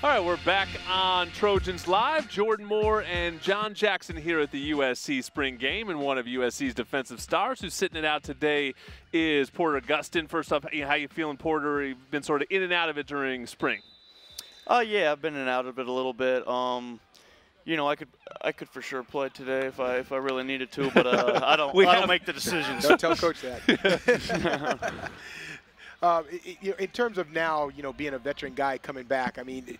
All right, we're back on Trojans Live. Jordan Moore and John Jackson here at the USC spring game, and one of USC's defensive stars who's sitting it out today is Porter Gustin. First off, how you feeling, Porter? You've been sort of in and out of it during spring. Yeah, I've been in and out of it a little bit. You know, I could for sure play today if I really needed to, but I don't make the decisions. Don't tell Coach that. In terms of now, being a veteran guy coming back, I mean,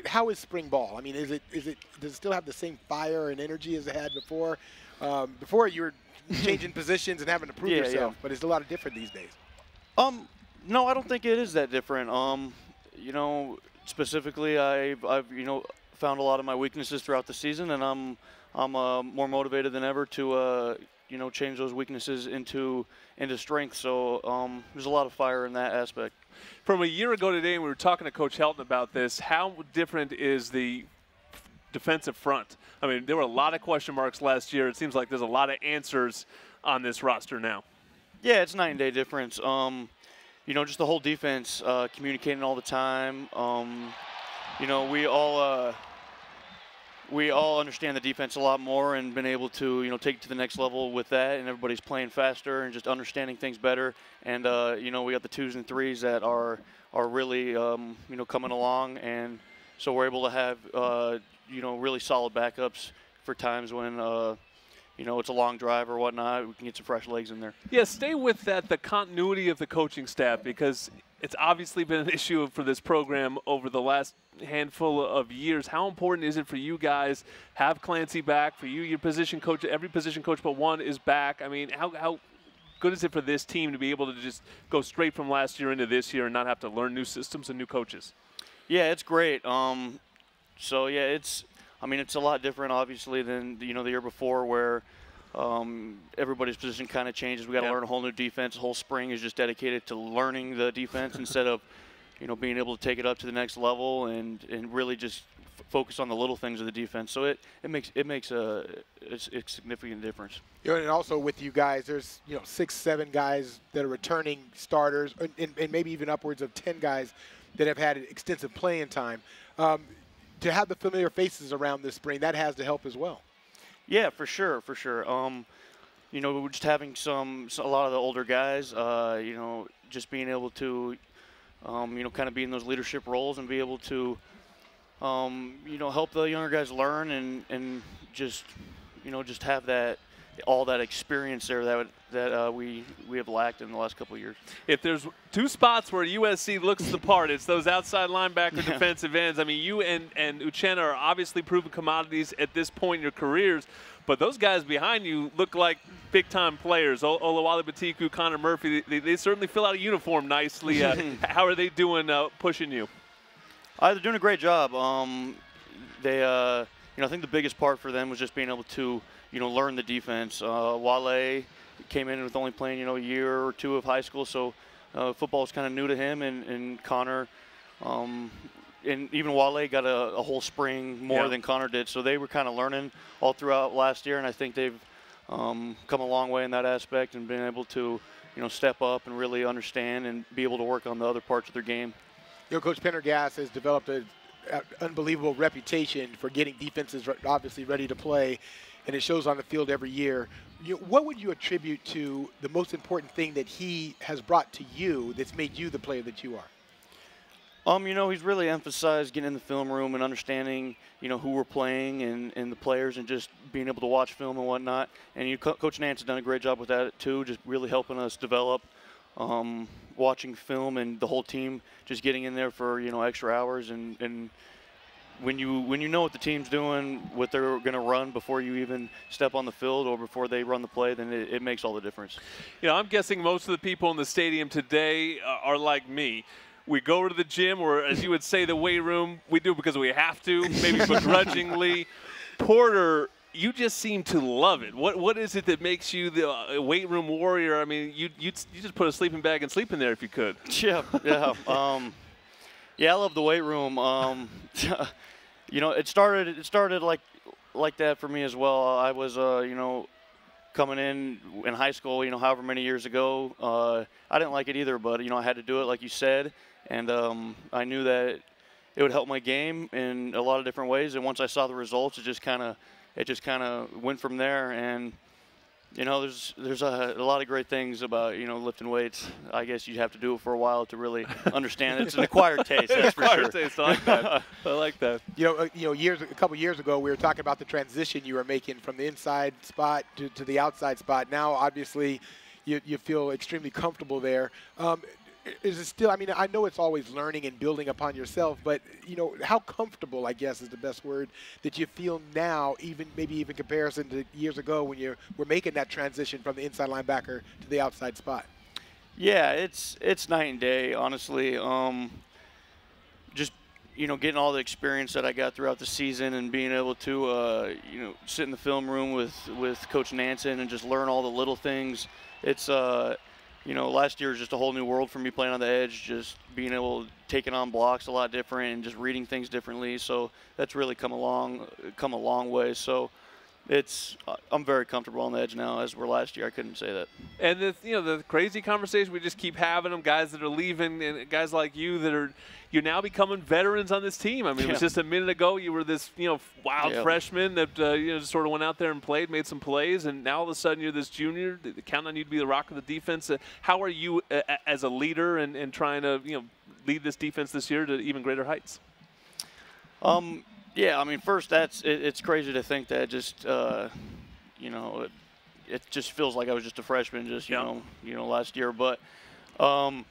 how is spring ball? I mean, does it still have the same fire and energy as it had before? Before you were changing positions and having to prove yourself, but it's a lot different these days. No, I don't think it is that different. Specifically, I've found a lot of my weaknesses throughout the season, and I'm more motivated than ever to change those weaknesses into strength. So there's a lot of fire in that aspect. From a year ago today, we were talking to Coach Helton about this. How different is the defensive front? I mean, there were a lot of question marks last year. It seems like there's a lot of answers on this roster now. Yeah, it's night and day difference. Just the whole defense, communicating all the time. We all understand the defense a lot more and been able to, take it to the next level with that, and everybody's playing faster and just understanding things better. And, we got the 2s and 3s that are really, coming along. And so we're able to have, really solid backups for times when, it's a long drive or whatnot. We can get some fresh legs in there. Yeah, stay with that, the continuity of the coaching staff, because it's obviously been an issue for this program over the last handful of years. How important is it for you guys have Clancy back? For you, your position coach, every position coach but one is back. I mean, how good is it for this team to be able to just go straight from last year into this year and not have to learn new systems and new coaches? Yeah, it's great. So yeah, it's a lot different obviously than the year before where everybody's position kind of changes. We got to learn a whole new defense. The whole spring is just dedicated to learning the defense instead of being able to take it up to the next level and really just focus on the little things of the defense. So it makes a significant difference. And also with you guys, there's 6, 7 guys that are returning starters, and maybe even upwards of 10 guys that have had extensive playing time. To have the familiar faces around this spring, that has to help as well. Yeah, for sure. We're just having a lot of the older guys, just being able to, kind of be in those leadership roles and be able to, help the younger guys learn and just have all that experience there that we have lacked in the last couple of years. If there's 2 spots where USC looks the part, it's those outside linebacker defensive ends. I mean, you and Uchenna are obviously proven commodities at this point in your careers, but those guys behind you look like big-time players. Olawale Batiku, Connor Murphy, they certainly fill out a uniform nicely. How are they doing pushing you? They're doing a great job. I think the biggest part for them was just being able to learn the defense. Wale came in with only playing, a year or 2 of high school, so football is kind of new to him, and Connor, and even Wale got a whole spring more than Connor did, so they were kind of learning all throughout last year, and I think they've come a long way in that aspect and been able to, step up and really understand and be able to work on the other parts of their game. Coach Pendergast has developed an unbelievable reputation for getting defenses obviously ready to play, and it shows on the field every year. What would you attribute to the most important thing that he has brought to you that's made you the player that you are? He's really emphasized getting in the film room and understanding, who we're playing and the players and just being able to watch film and whatnot. And Coach Nance has done a great job with that too, just really helping us develop, watching film and the whole team just getting in there for, extra hours and when you know what the team's doing, what they're going to run before you even step on the field or before they run the play, then it makes all the difference. I'm guessing most of the people in the stadium today are like me. We go to the gym, or as you would say, the weight room. We do because we have to, maybe begrudgingly. Porter, you just seem to love it. What is it that makes you the weight room warrior? I mean, you just put a sleeping bag and sleep in there if you could. Yeah. Yeah, I love the weight room. It started like that for me as well. I was, coming in high school, however many years ago. I didn't like it either, but I had to do it, like you said, and I knew that it would help my game in a lot of different ways. And once I saw the results, it just kind of went from there. And you know, there's a lot of great things about, you know, lifting weights. I guess you have to do it for a while to really understand it. It's an acquired taste, that's for sure. Taste. I like that. I like that. You know, a couple years ago, we were talking about the transition you were making from the inside spot to the outside spot. Now, obviously, you feel extremely comfortable there. Is it still, I mean, I know it's always learning and building upon yourself, but, you know, how comfortable, I guess is the best word, that you feel now, maybe even comparison to years ago when you were making that transition from the inside linebacker to the outside spot? Yeah, it's night and day, honestly. Just, you know, getting all the experience that I got throughout the season and being able to, you know, sit in the film room with Coach Nansen and just learn all the little things. It's, you know, last year was just a whole new world for me playing on the edge, just being able to take on blocks a lot different and just reading things differently. So that's really come a long way. So I'm very comfortable on the edge now, as were last year. I couldn't say that. And the crazy conversation we just keep having them, guys that are leaving, and guys like you that you're now becoming veterans on this team. I mean, it was just a minute ago you were this wild freshman that just sort of went out there and played, made some plays, and now all of a sudden you're this junior. They count on you to be the rock of the defense. How are you as a leader and trying to lead this defense this year to even greater heights? Yeah, I mean, first, it's crazy to think that just, it just feels like I was just a freshman just, last year. But, I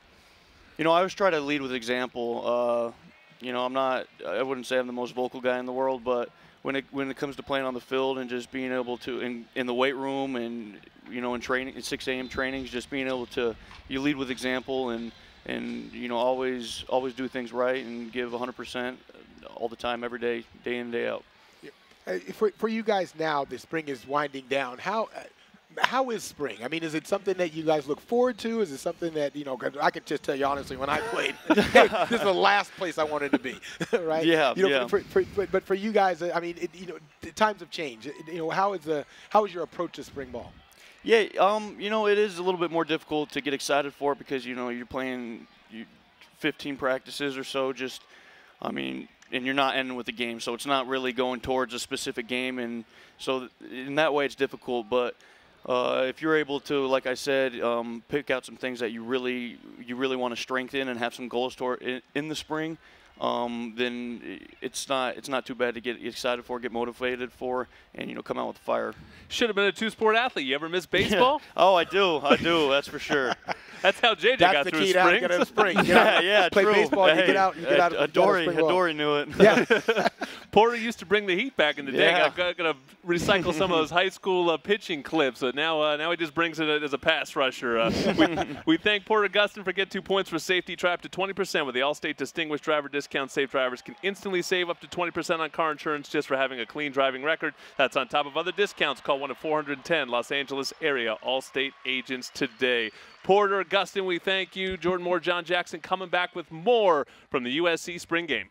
always try to lead with example. I wouldn't say I'm the most vocal guy in the world, but when it comes to playing on the field and just being able to, in the weight room and, in training, in 6 a.m. trainings, just being able to, you lead with example and always do things right and give 100%. All the time, every day, day in, day out. For you guys now, the spring is winding down. How is spring? I mean, is it something that you guys look forward to? Is it something that, cause I can just tell you honestly, when I played, hey, this is the last place I wanted to be, right? Yeah, But for you guys, I mean, the times have changed. How is your approach to spring ball? Yeah, it is a little bit more difficult to get excited for it because, you're playing 15 practices or so, and you're not ending with the game, so it's not really going towards a specific game, and so in that way it's difficult. But if you're able to, like I said, pick out some things that you really want to strengthen and have some goals toward in the spring, then it's not too bad to get excited for, get motivated for, and come out with fire. Should have been a 2-sport athlete. You ever miss baseball? Oh, I do. That's for sure. That's how JJ got through spring. That's the key to spring. Yeah, play true. baseball, you get out. Adori knew it. Yeah. Porter used to bring the heat back in the day. Yeah. Got to recycle some of those high school pitching clips. So now he just brings it as a pass rusher. We thank Porter Gustin for getting 2 points for safety trap to 20% with the Allstate Distinguished Driver Discount. Safe drivers can instantly save up to 20% on car insurance just for having a clean driving record. That's on top of other discounts. Call 1-410 Los Angeles area Allstate agents today. Porter, Gustin, we thank you. Jordan Moore, John Jackson coming back with more from the USC Spring Game.